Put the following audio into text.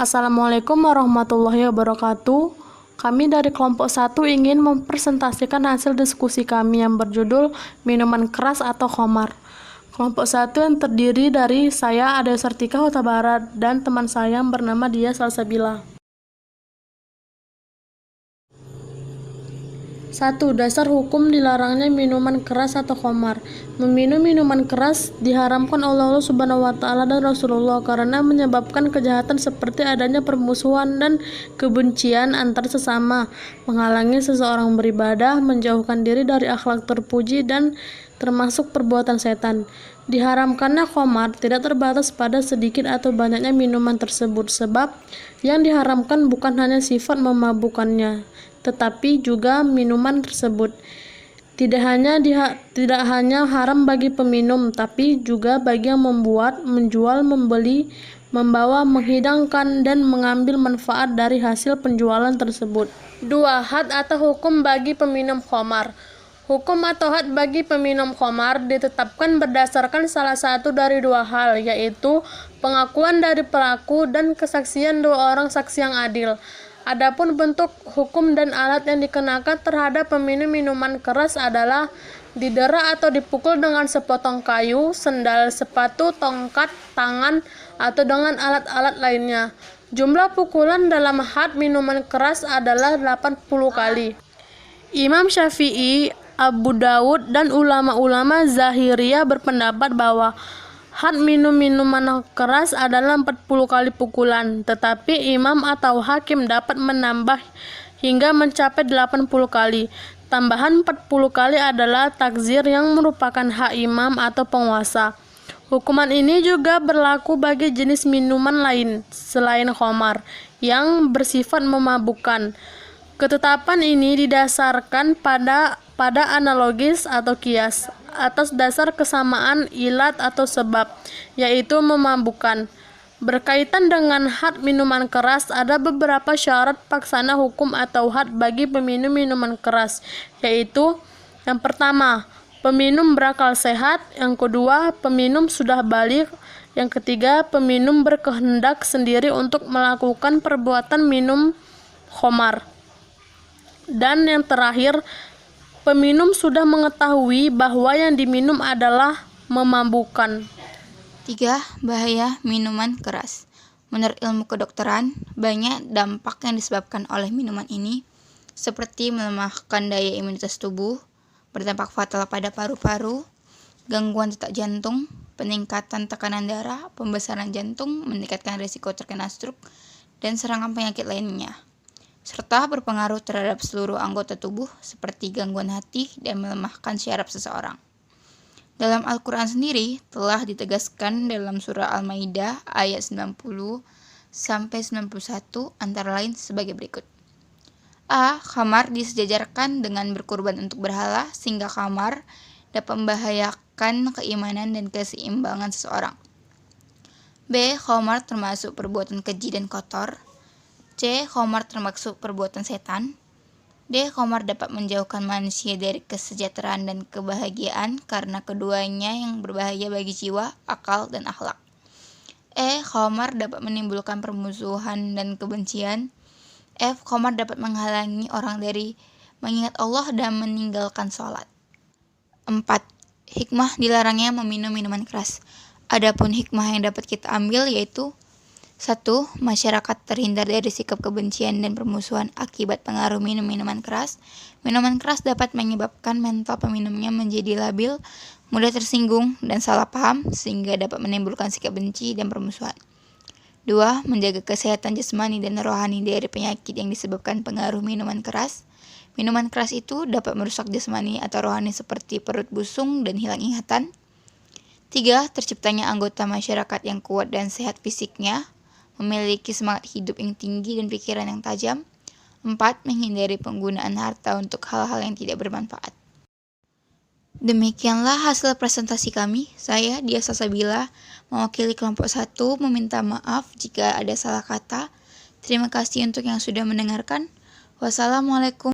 Assalamualaikum warahmatullahi wabarakatuh. Kami dari kelompok 1 ingin mempresentasikan hasil diskusi kami yang berjudul minuman keras atau khamar. Kelompok 1 yang terdiri dari saya, Ade Sartika Huta Barat, dan teman saya yang bernama Dia Salsabila. 1. Dasar hukum dilarangnya minuman keras atau khamar. Meminum minuman keras diharamkan oleh Allah Subhanahu wa Ta'ala dan Rasulullah karena menyebabkan kejahatan seperti adanya permusuhan dan kebencian antar sesama, menghalangi seseorang beribadah, menjauhkan diri dari akhlak terpuji, dan termasuk perbuatan setan. Diharamkannya khamar tidak terbatas pada sedikit atau banyaknya minuman tersebut, sebab yang diharamkan bukan hanya sifat memabukkannya, tetapi juga minuman tersebut. Tidak hanya haram bagi peminum, tapi juga bagi yang membuat, menjual, membeli, membawa, menghidangkan, dan mengambil manfaat dari hasil penjualan tersebut. 2. Had atau hukum bagi peminum khamar. Hukum atau had bagi peminum khamar ditetapkan berdasarkan salah satu dari dua hal, yaitu pengakuan dari pelaku dan kesaksian dua orang saksi yang adil. Adapun bentuk hukum dan alat yang dikenakan terhadap peminum minuman keras adalah didera atau dipukul dengan sepotong kayu, sendal, sepatu, tongkat, tangan, atau dengan alat-alat lainnya. Jumlah pukulan dalam had minuman keras adalah 80 kali. Imam Syafi'i, Abu Dawud, dan ulama-ulama Zahiriyah berpendapat bahwa had minuman keras adalah 40 kali pukulan, tetapi imam atau hakim dapat menambah hingga mencapai 80 kali. Tambahan 40 kali adalah takzir yang merupakan hak imam atau penguasa. Hukuman ini juga berlaku bagi jenis minuman lain selain khamar yang bersifat memabukkan. Ketetapan ini didasarkan pada analogis atau kias atas dasar kesamaan ilat atau sebab, yaitu memabukkan. Berkaitan dengan had minuman keras, ada beberapa syarat paksana hukum atau had bagi peminum minuman keras, yaitu yang pertama, peminum berakal sehat, yang kedua, peminum sudah baligh, yang ketiga, peminum berkehendak sendiri untuk melakukan perbuatan minum khamar, dan yang terakhir, peminum sudah mengetahui bahwa yang diminum adalah memabukkan. 3. Bahaya minuman keras. Menurut ilmu kedokteran, banyak dampak yang disebabkan oleh minuman ini, seperti melemahkan daya imunitas tubuh, berdampak fatal pada paru-paru, gangguan detak jantung, peningkatan tekanan darah, pembesaran jantung, meningkatkan risiko terkena stroke, dan serangan penyakit lainnya, serta berpengaruh terhadap seluruh anggota tubuh seperti gangguan hati dan melemahkan syaraf seseorang. Dalam Al-Quran sendiri telah ditegaskan dalam surah Al-Maidah ayat 90-91 antara lain sebagai berikut. A. Khamar disejajarkan dengan berkurban untuk berhala sehingga khamar dapat membahayakan keimanan dan keseimbangan seseorang. B. Khamar termasuk perbuatan keji dan kotor. C. Khamar termasuk perbuatan setan. D. Khamar dapat menjauhkan manusia dari kesejahteraan dan kebahagiaan karena keduanya yang berbahaya bagi jiwa, akal, dan akhlak. E. Khamar dapat menimbulkan permusuhan dan kebencian. F. Khamar dapat menghalangi orang dari mengingat Allah dan meninggalkan sholat. 4. Hikmah dilarangnya meminum minuman keras. Adapun hikmah yang dapat kita ambil yaitu 1. Masyarakat terhindar dari sikap kebencian dan permusuhan akibat pengaruh minum minuman keras. Minuman keras dapat menyebabkan mental peminumnya menjadi labil, mudah tersinggung, dan salah paham, sehingga dapat menimbulkan sikap benci dan permusuhan. 2. Menjaga kesehatan jasmani dan rohani dari penyakit yang disebabkan pengaruh minuman keras. Minuman keras itu dapat merusak jasmani atau rohani seperti perut busung dan hilang ingatan. 3. Terciptanya anggota masyarakat yang kuat dan sehat fisiknya, memiliki semangat hidup yang tinggi dan pikiran yang tajam. 4. Menghindari penggunaan harta untuk hal-hal yang tidak bermanfaat. Demikianlah hasil presentasi kami. Saya, Dia Salsabila, mewakili kelompok 1, meminta maaf jika ada salah kata. Terima kasih untuk yang sudah mendengarkan. Wassalamualaikum.